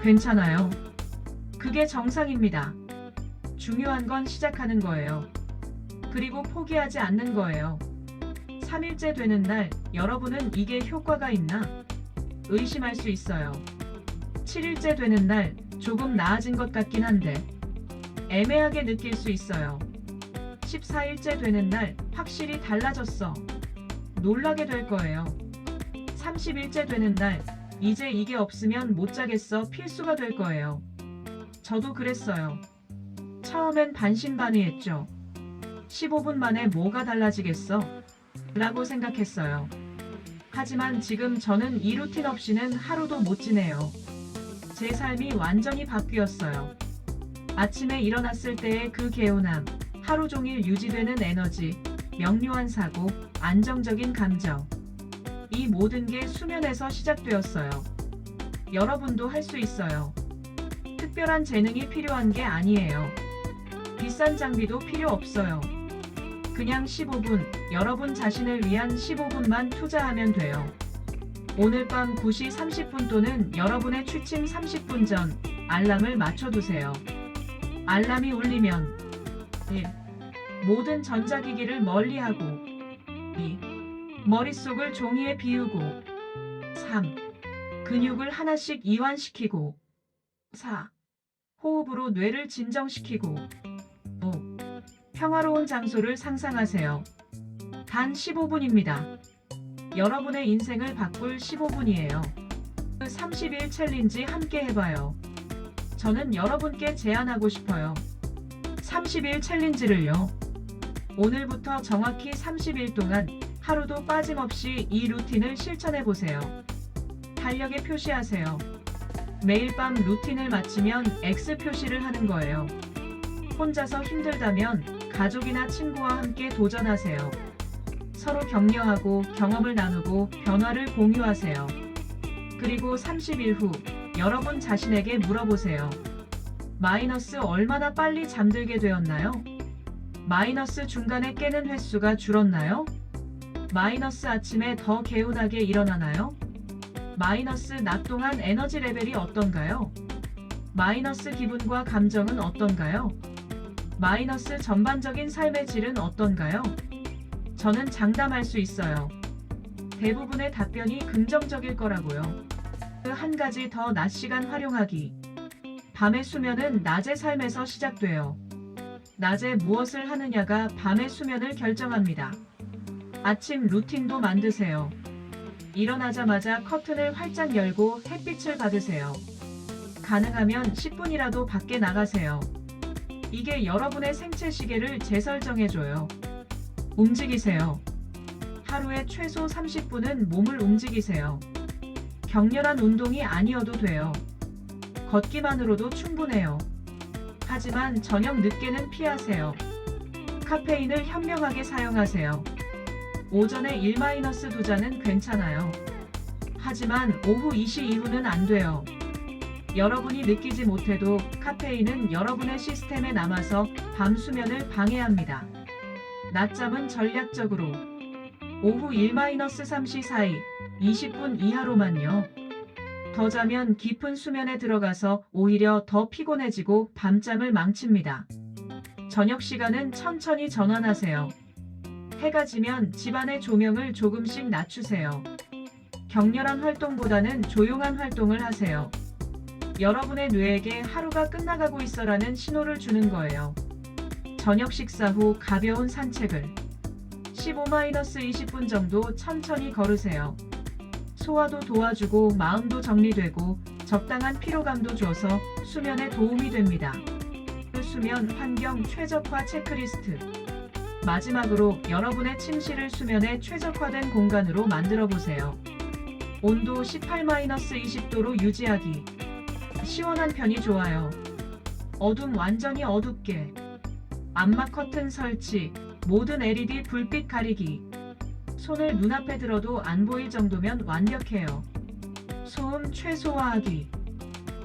괜찮아요. 그게 정상입니다. 중요한 건 시작하는 거예요. 그리고 포기하지 않는 거예요. 3일째 되는 날 여러분은 이게 효과가 있나? 의심할 수 있어요. 7일째 되는 날 조금 나아진 것 같긴 한데 애매하게 느낄 수 있어요. 14일째 되는 날 확실히 달라졌어. 놀라게 될 거예요. 30일째 되는 날 이제 이게 없으면 못 자겠어 필수가 될 거예요. 저도 그랬어요. 처음엔 반신반의했죠. 15분 만에 뭐가 달라지겠어? 라고 생각했어요. 하지만 지금 저는 이 루틴 없이는 하루도 못 지내요. 제 삶이 완전히 바뀌었어요. 아침에 일어났을 때의 그 개운함, 하루 종일 유지되는 에너지, 명료한 사고, 안정적인 감정. 이 모든 게 수면에서 시작되었어요. 여러분도 할 수 있어요. 특별한 재능이 필요한 게 아니에요. 비싼 장비도 필요 없어요. 그냥 15분, 여러분 자신을 위한 15분만 투자하면 돼요. 오늘 밤 9시 30분 또는 여러분의 취침 30분 전 알람을 맞춰두세요. 알람이 울리면 1. 모든 전자기기를 멀리하고 2. 머릿속을 종이에 비우고 3. 근육을 하나씩 이완시키고 4. 호흡으로 뇌를 진정시키고 5. 평화로운 장소를 상상하세요. 단 15분입니다. 여러분의 인생을 바꿀 15분이에요. 30일 챌린지 함께 해봐요. 저는 여러분께 제안하고 싶어요. 30일 챌린지를요. 오늘부터 정확히 30일 동안 하루도 빠짐없이 이 루틴을 실천해보세요. 달력에 표시하세요. 매일 밤 루틴을 마치면 X 표시를 하는 거예요. 혼자서 힘들다면 가족이나 친구와 함께 도전하세요. 서로 격려하고 경험을 나누고 변화를 공유하세요. 그리고 30일 후 여러분 자신에게 물어보세요. 마이너스 얼마나 빨리 잠들게 되었나요? 마이너스 중간에 깨는 횟수가 줄었나요? 마이너스 아침에 더 개운하게 일어나나요? 마이너스 낮 동안 에너지 레벨이 어떤가요? 마이너스 기분과 감정은 어떤가요? 마이너스 전반적인 삶의 질은 어떤가요? 저는 장담할 수 있어요. 대부분의 답변이 긍정적일 거라고요. 그 한 가지 더 낮 시간 활용하기. 밤의 수면은 낮의 삶에서 시작돼요. 낮에 무엇을 하느냐가 밤의 수면을 결정합니다. 아침 루틴도 만드세요. 일어나자마자 커튼을 활짝 열고 햇빛을 받으세요. 가능하면 10분이라도 밖에 나가세요. 이게 여러분의 생체 시계를 재설정해줘요. 움직이세요. 하루에 최소 30분은 몸을 움직이세요. 격렬한 운동이 아니어도 돼요. 걷기만으로도 충분해요. 하지만 저녁 늦게는 피하세요. 카페인을 현명하게 사용하세요. 오전에 1-2잔은 괜찮아요. 하지만 오후 2시 이후는 안 돼요. 여러분이 느끼지 못해도 카페인은 여러분의 시스템에 남아서 밤 수면을 방해합니다. 낮잠은 전략적으로 오후 1-3시 사이 20분 이하로만요. 더 자면 깊은 수면에 들어가서 오히려 더 피곤해지고 밤잠을 망칩니다. 저녁 시간은 천천히 전환하세요. 해가 지면 집안의 조명을 조금씩 낮추세요. 격렬한 활동보다는 조용한 활동을 하세요. 여러분의 뇌에게 하루가 끝나가고 있어라는 신호를 주는 거예요. 저녁 식사 후 가벼운 산책을 15-20분 정도 천천히 걸으세요. 소화도 도와주고 마음도 정리되고 적당한 피로감도 줘서 수면에 도움이 됩니다. 수면 환경 최적화 체크리스트. 마지막으로 여러분의 침실을 수면에 최적화된 공간으로 만들어 보세요. 온도 18-20도로 유지하기. 시원한 편이 좋아요. 어둠 완전히 어둡게. 암막 커튼 설치, 모든 LED 불빛 가리기. 손을 눈앞에 들어도 안 보일 정도면 완벽해요. 소음 최소화하기.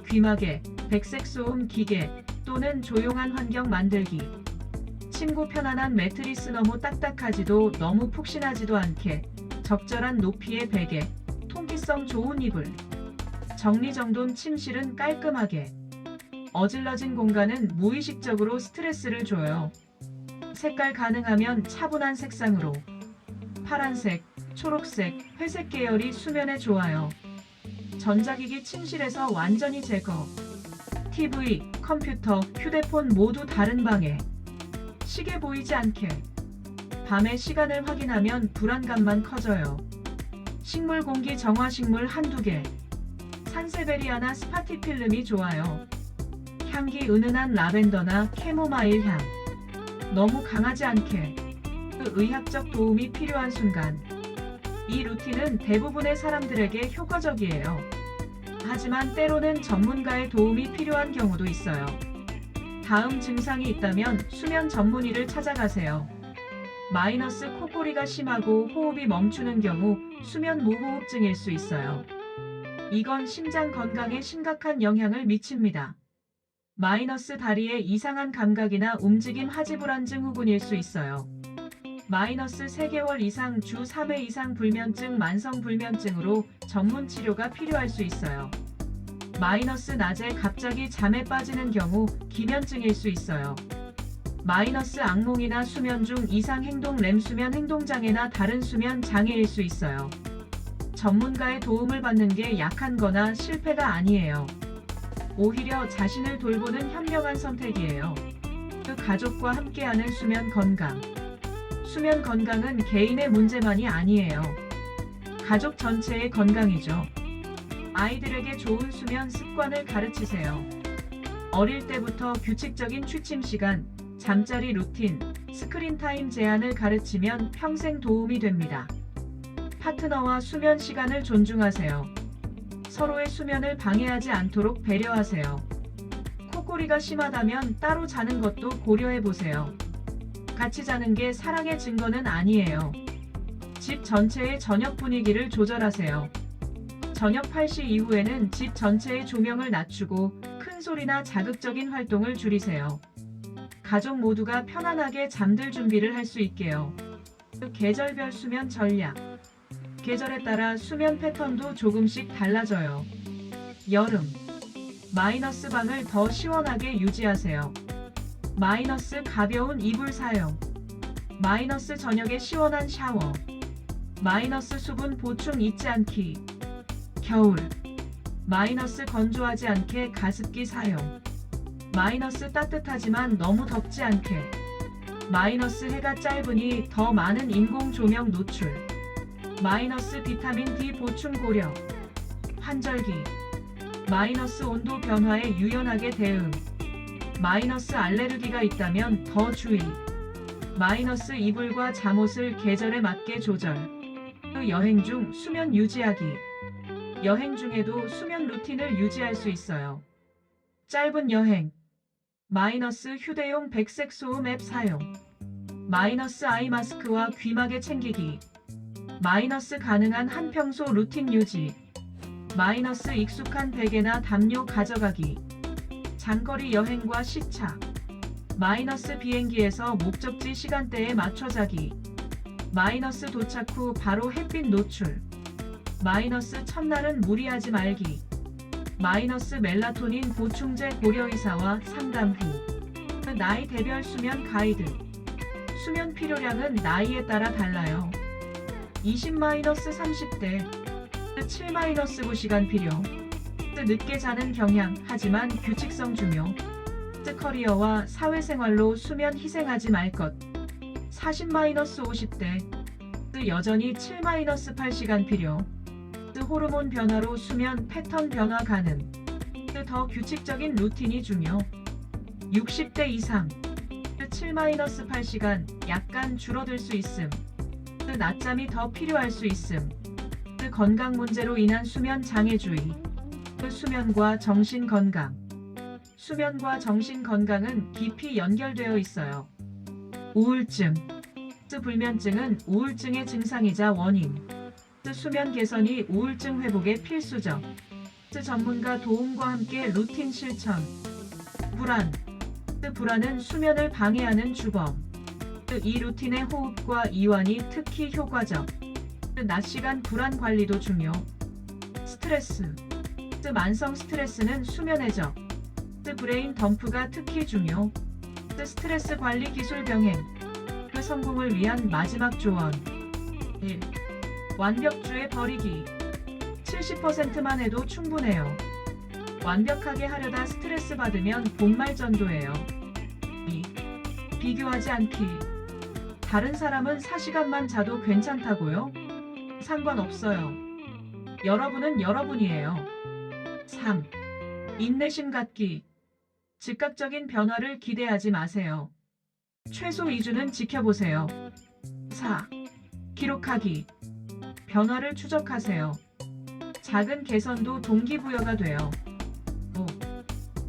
귀마개, 백색 소음 기계 또는 조용한 환경 만들기. 침구 편안한 매트리스 너무 딱딱하지도 너무 푹신하지도 않게 적절한 높이의 베개, 통기성 좋은 이불. 정리정돈 침실은 깔끔하게. 어질러진 공간은 무의식적으로 스트레스를 줘요. 색깔 가능하면 차분한 색상으로. 파란색, 초록색, 회색 계열이 수면에 좋아요. 전자기기 침실에서 완전히 제거. TV, 컴퓨터, 휴대폰 모두 다른 방에. 시계 보이지 않게. 밤에 시간을 확인하면 불안감만 커져요. 식물 공기 정화 식물 한두 개. 산세베리아나 스파티필름이 좋아요. 향기 은은한 라벤더나 캐모마일 향. 너무 강하지 않게. 의학적 도움이 필요한 순간. 이 루틴은 대부분의 사람들에게 효과적이에요. 하지만 때로는 전문가의 도움이 필요한 경우도 있어요. 다음 증상이 있다면 수면 전문의를 찾아가세요. 마이너스 코골이가 심하고 호흡이 멈추는 경우 수면 무호흡증일 수 있어요. 이건 심장 건강에 심각한 영향을 미칩니다. 마이너스 다리의 이상한 감각이나 움직임 하지불안증 후군일 수 있어요. 마이너스 3개월 이상 주 3회 이상 불면증 만성 불면증으로 전문 치료가 필요할 수 있어요. 마이너스 낮에 갑자기 잠에 빠지는 경우 기면증일 수 있어요. 마이너스 악몽이나 수면 중 이상 행동 렘 수면 행동장애나 다른 수면 장애일 수 있어요. 전문가의 도움을 받는 게 약한 거나 실패가 아니에요. 오히려 자신을 돌보는 현명한 선택이에요. 그 가족과 함께하는 수면 건강. 수면 건강은 개인의 문제만이 아니에요. 가족 전체의 건강이죠. 아이들에게 좋은 수면 습관을 가르치세요. 어릴 때부터 규칙적인 취침 시간, 잠자리 루틴, 스크린 타임 제한을 가르치면 평생 도움이 됩니다. 파트너와 수면 시간을 존중하세요. 서로의 수면을 방해하지 않도록 배려하세요. 코골이가 심하다면 따로 자는 것도 고려해 보세요. 같이 자는 게 사랑의 증거는 아니에요. 집 전체의 저녁 분위기를 조절하세요. 저녁 8시 이후에는 집 전체의 조명을 낮추고 큰 소리나 자극적인 활동을 줄이세요. 가족 모두가 편안하게 잠들 준비를 할 수 있게요. 계절별 수면 전략. 계절에 따라 수면 패턴도 조금씩 달라져요. 여름. 마이너스 방을 더 시원하게 유지하세요. 마이너스 가벼운 이불 사용. 마이너스 저녁에 시원한 샤워. 마이너스 수분 보충 잊지 않기. 겨울. 마이너스 건조하지 않게 가습기 사용. 마이너스 따뜻하지만 너무 덥지 않게. 마이너스 해가 짧으니 더 많은 인공 조명 노출. 마이너스 비타민 D 보충 고려. 환절기. 마이너스 온도 변화에 유연하게 대응. 마이너스 알레르기가 있다면 더 주의. 마이너스 이불과 잠옷을 계절에 맞게 조절. 여행 중 수면 유지하기. 여행 중에도 수면 루틴을 유지할 수 있어요. 짧은 여행. 마이너스 휴대용 백색 소음 앱 사용. 마이너스 아이 마스크와 귀마개 챙기기. 마이너스 가능한 한평소 루틴 유지. 마이너스 익숙한 베개나 담요 가져가기. 장거리 여행과 시차. 마이너스 비행기에서 목적지 시간대에 맞춰 자기. 마이너스 도착 후 바로 햇빛 노출. 마이너스 첫날은 무리하지 말기. 마이너스 멜라토닌 보충제 고려 의사와 상담 후. 나이 대별 수면 가이드. 수면 필요량은 나이에 따라 달라요. 20-30대 7-9시간 필요. 늦게 자는 경향 하지만 규칙성 중요. 커리어와 사회생활로 수면 희생하지 말 것. 40-50대 여전히 7-8시간 필요. 호르몬 변화로 수면 패턴 변화 가능. 더 규칙적인 루틴이 중요. 60대 이상 7-8시간 약간 줄어들 수 있음. 낮잠이 더 필요할 수 있음. 건강 문제로 인한 수면 장애 주의. 수면과 정신 건강. 수면과 정신 건강은 깊이 연결되어 있어요. 우울증. 불면증은 우울증의 증상이자 원인. 수면 개선이 우울증 회복에 필수적. 전문가 도움과 함께 루틴 실천. 불안. 불안은 수면을 방해하는 주범. 이 루틴의 호흡과 이완이 특히 효과적. 낮 시간 불안 관리도 중요. 스트레스. 만성 스트레스는 수면의 적. 브레인 덤프가 특히 중요. 스트레스 관리 기술 병행. 그 성공을 위한 마지막 조언. 1. 완벽주의 버리기. 70%만 해도 충분해요. 완벽하게 하려다 스트레스 받으면 본말 전도예요. 2. 비교하지 않기. 다른 사람은 4시간만 자도 괜찮다고요? 상관없어요. 여러분은 여러분이에요. 3. 인내심 갖기. 즉각적인 변화를 기대하지 마세요. 최소 2주는 지켜보세요. 4. 기록하기. 변화를 추적하세요. 작은 개선도 동기부여가 돼요. 5.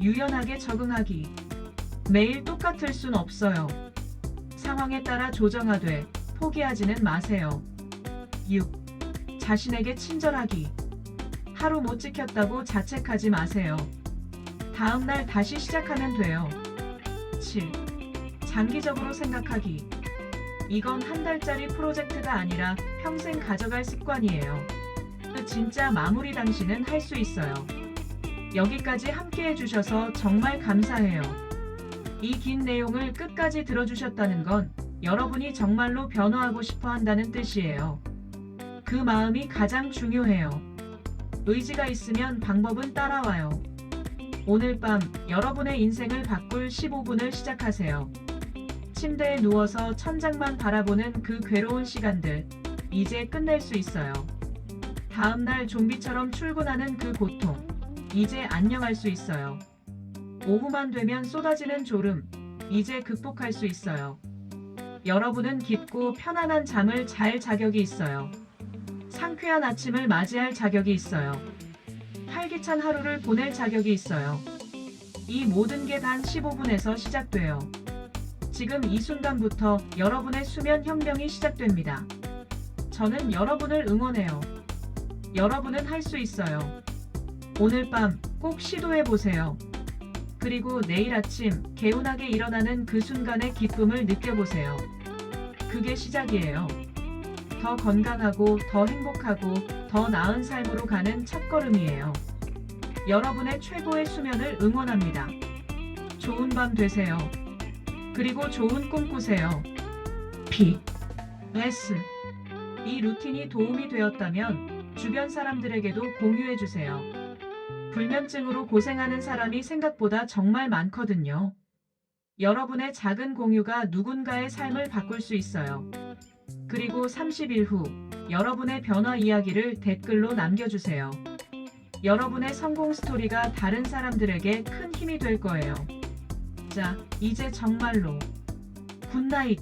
유연하게 적응하기. 매일 똑같을 순 없어요. 상황에 따라 조정하되 포기하지는 마세요. 6. 자신에게 친절하기. 하루 못 지켰다고 자책하지 마세요. 다음 날 다시 시작하면 돼요. 7. 장기적으로 생각하기. 이건 한 달짜리 프로젝트가 아니라 평생 가져갈 습관이에요. 진짜 마무리 당신은 할 수 있어요. 여기까지 함께 해주셔서 정말 감사해요. 이 긴 내용을 끝까지 들어주셨다는 건 여러분이 정말로 변화하고 싶어 한다는 뜻이에요. 그 마음이 가장 중요해요. 의지가 있으면 방법은 따라와요. 오늘 밤 여러분의 인생을 바꿀 15분을 시작하세요. 침대에 누워서 천장만 바라보는 그 괴로운 시간들, 이제 끝낼 수 있어요. 다음날 좀비처럼 출근하는 그 고통, 이제 안녕할 수 있어요. 오후만 되면 쏟아지는 졸음, 이제 극복할 수 있어요. 여러분은 깊고 편안한 잠을 잘 자격이 있어요. 상쾌한 아침을 맞이할 자격이 있어요. 활기찬 하루를 보낼 자격이 있어요. 이 모든 게 단 15분에서 시작돼요. 지금 이 순간부터 여러분의 수면 혁명이 시작됩니다. 저는 여러분을 응원해요. 여러분은 할 수 있어요. 오늘 밤 꼭 시도해 보세요. 그리고 내일 아침 개운하게 일어나는 그 순간의 기쁨을 느껴보세요. 그게 시작이에요. 더 건강하고 더 행복하고 더 나은 삶으로 가는 첫걸음이에요. 여러분의 최고의 수면을 응원합니다. 좋은 밤 되세요. 그리고 좋은 꿈 꾸세요. PS. 이 루틴이 도움이 되었다면 주변 사람들에게도 공유해 주세요. 불면증으로 고생하는 사람이 생각보다 정말 많거든요. 여러분의 작은 공유가 누군가의 삶을 바꿀 수 있어요. 그리고 30일 후 여러분의 변화 이야기를 댓글로 남겨주세요. 여러분의 성공 스토리가 다른 사람들에게 큰 힘이 될 거예요. 자, 이제 정말로 굿나잇.